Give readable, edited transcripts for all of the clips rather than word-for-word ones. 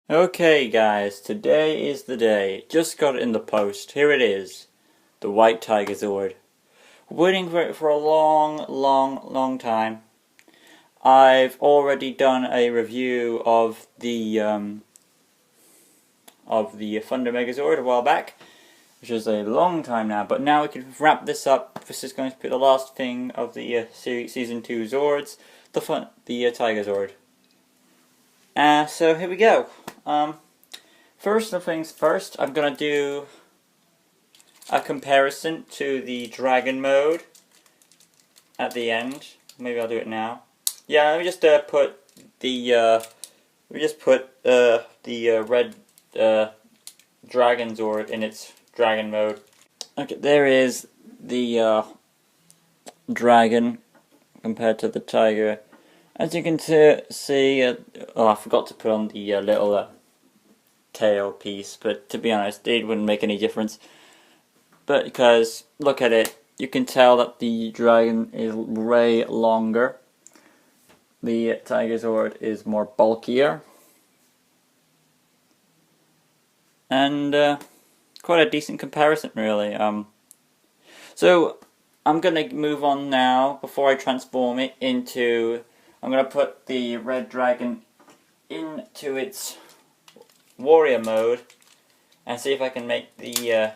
Okay guys, today is the day. Just got it in the post. Here it is. The white Tigerzord. Waiting for it for a long time. I've already done a review of the Thunder Megazord a while back, which is a long time now, but now we can wrap this up. This is going to be the last thing of the Season 2 Zords, the Tigerzord. So here we go. First things first, I'm going to do a comparison to the Dragon mode at the end. Maybe I'll do it now. Yeah, let me just put the red Dragon Zord in its Dragon mode. Okay, there is the Dragon compared to the Tiger. As you can see, I forgot to put on the little tail piece, but to be honest, it wouldn't make any difference. But because, look at it, you can tell that the Dragon is way longer. The Tigerzord is more bulkier. And quite a decent comparison, really. So, I'm going to move on now, before I transform it into... I'm going to put the red dragon into its warrior mode and see if I can make the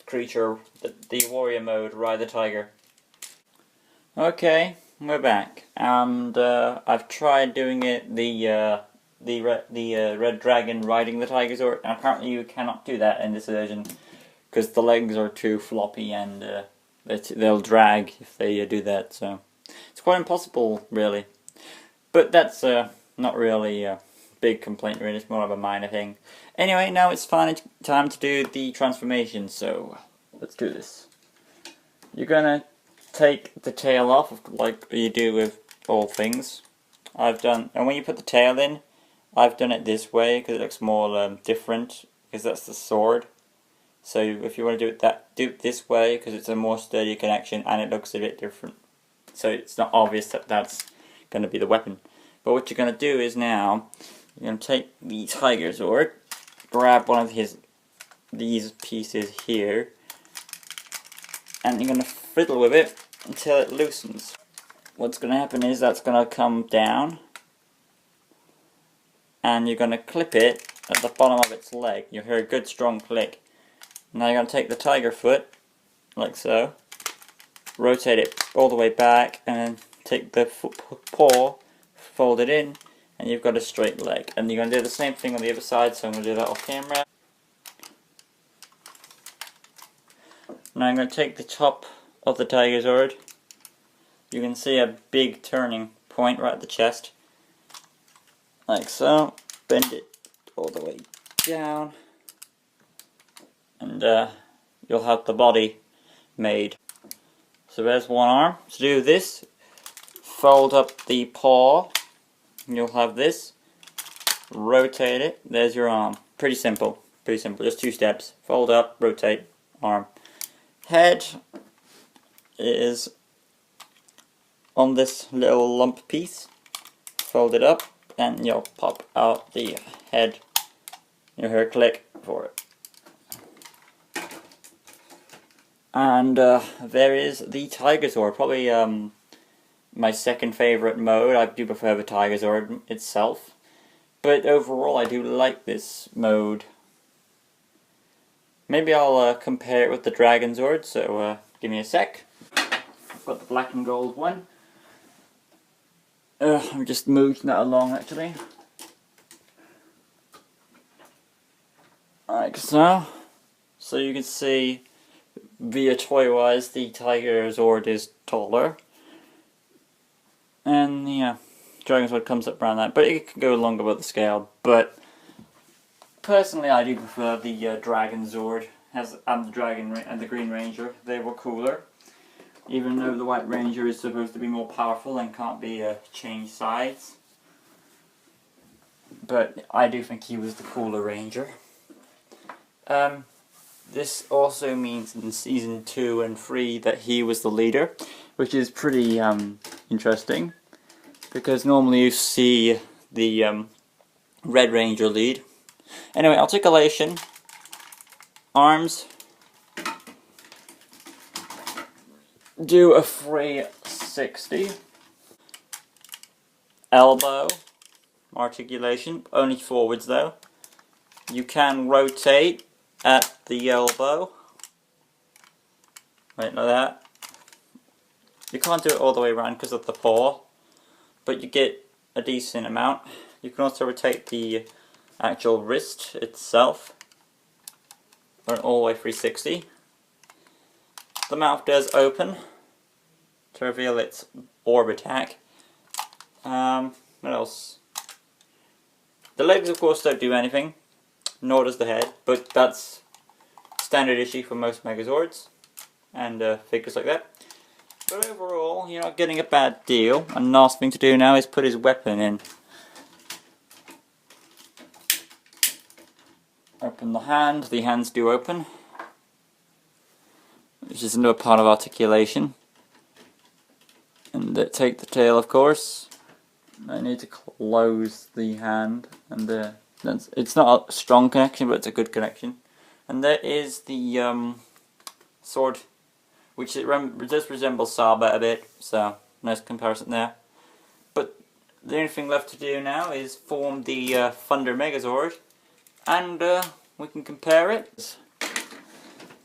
creature, the warrior mode, ride the tiger. Okay, we're back, and I've tried doing it the red dragon riding the Tigerzord, and apparently you cannot do that in this version because the legs are too floppy and they'll drag if they do that. So it's quite impossible, really. But that's not really a big complaint, really. It's more of a minor thing. Anyway, now it's finally time to do the transformation, so let's do this. You're gonna take the tail off, like you do with all things. And when you put the tail in, I've done it this way because it looks more different, because that's the sword. So if you want to do it this way because it's a more sturdy connection and it looks a bit different. So it's not obvious that that's going to be the weapon. But what you're going to do is now, you're going to take the Tigerzord, grab one of these pieces here, and you're going to fiddle with it until it loosens. What's going to happen is that's going to come down, and you're going to clip it at the bottom of its leg. You'll hear a good strong click. Now you're going to take the tiger foot, like so, rotate it all the way back, and then take the paw, fold it in, and you've got a straight leg. And you're going to do the same thing on the other side, so I'm going to do that off camera. Now I'm going to take the top of the Tigerzord. You can see a big turning point right at the chest, like so. Bend it all the way down, and you'll have the body made. So there's one arm. To do this, fold up the paw, and you'll have this. Rotate it, there's your arm. Pretty simple, just 2 steps. Fold up, rotate, arm. Head is on this little lump piece. Fold it up, and you'll pop out the head. You'll hear a click for it. And there is the Tigerzord, probably my second favourite mode. I do prefer the Tigerzord itself, but overall I do like this mode. Maybe I'll compare it with the Dragon Zord, so give me a sec. I've got the black and gold one. I'm just moving that along actually. Like so. So you can see via toy-wise, the Tigerzord is taller, and yeah, Dragonzord comes up around that, but it can go longer with the scale. But personally, I do prefer the Dragon Zord and the Dragon and the Green Ranger. They were cooler, even though the White Ranger is supposed to be more powerful and can't be changed sides. But I do think he was the cooler Ranger. This also means in Season 2 and 3 that he was the leader, which is pretty interesting, because normally you see the Red Ranger lead, Anyway, articulation, arms, do a 360. Elbow, articulation, only forwards though. You can rotate at the elbow. Right, like that. You can't do it all the way around because of the paw, but you get a decent amount. You can also rotate the actual wrist itself, or all the way 360. The mouth does open to reveal its orb attack. What else? The legs, of course, don't do anything, nor does the head, but that's standard issue for most Megazords and figures like that. But overall, you're not getting a bad deal. And the last thing to do now is put his weapon in. Open the hand. The hands do open, which is another part of articulation. And take the tail, of course. I need to close the hand, and it's not a strong connection, but it's a good connection. And there is the sword, which does resemble Saba a bit, so nice comparison there. But the only thing left to do now is form the Thunder Megazord, and we can compare it.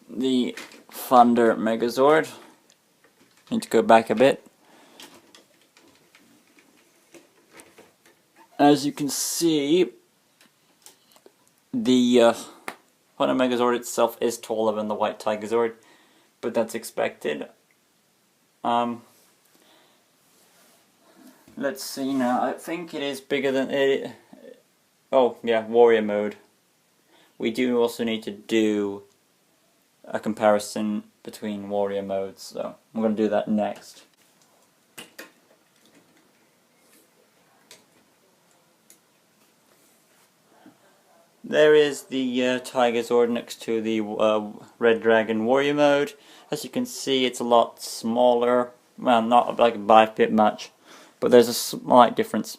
The Thunder Megazord. Need to go back a bit. As you can see, the Thunder Megazord itself is taller than the White Tigerzord, but that's expected. Let's see now. I think it is bigger than it. Oh yeah, warrior mode. We do also need to do a comparison between warrior modes, so I'm going to do that next. There is the Tigerzord next to the Red Dragon Warrior mode. As you can see, it's a lot smaller. Well, not like by a bit much, but there's a slight difference.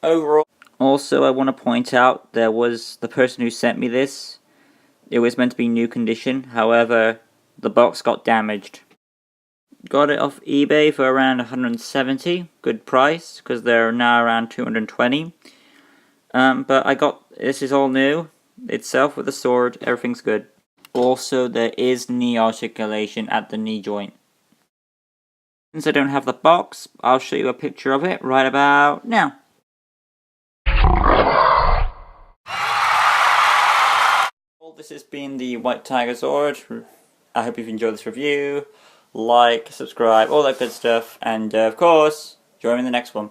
Overall, also I want to point out, there was the person who sent me this. It was meant to be new condition, however, the box got damaged. Got it off eBay for around 170, good price, because they're now around 220. But I got, this is all new itself with the sword, everything's good. Also, there is knee articulation at the knee joint. Since I don't have the box, I'll show you a picture of it right about now. Well, this has been the White Tigerzord. I hope you've enjoyed this review. Like, subscribe, all that good stuff, and of course, join me in the next one.